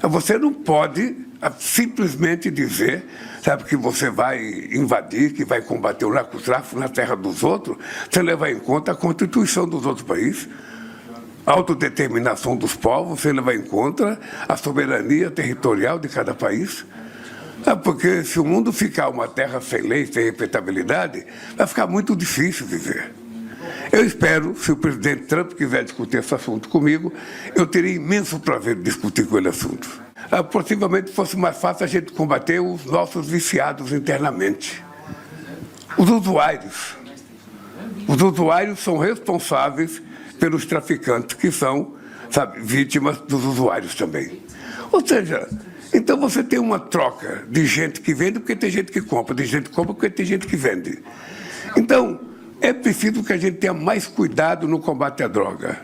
Você não pode simplesmente dizer, sabe, que você vai invadir, que vai combater o narcotráfico na terra dos outros, sem levar em conta a Constituição dos outros países, a autodeterminação dos povos, sem levar em conta a soberania territorial de cada país. Porque se o mundo ficar uma terra sem lei, sem respeitabilidade, vai ficar muito difícil viver. Eu espero, se o presidente Trump quiser discutir esse assunto comigo, eu teria imenso prazer de discutir com ele assunto. Possivelmente fosse mais fácil a gente combater os nossos viciados internamente. Os usuários. Os usuários são responsáveis pelos traficantes, que são, sabe, vítimas dos usuários também. Ou seja, então você tem uma troca de gente que vende porque tem gente que compra, de gente que compra porque tem gente que vende. Então, é preciso que a gente tenha mais cuidado no combate à droga.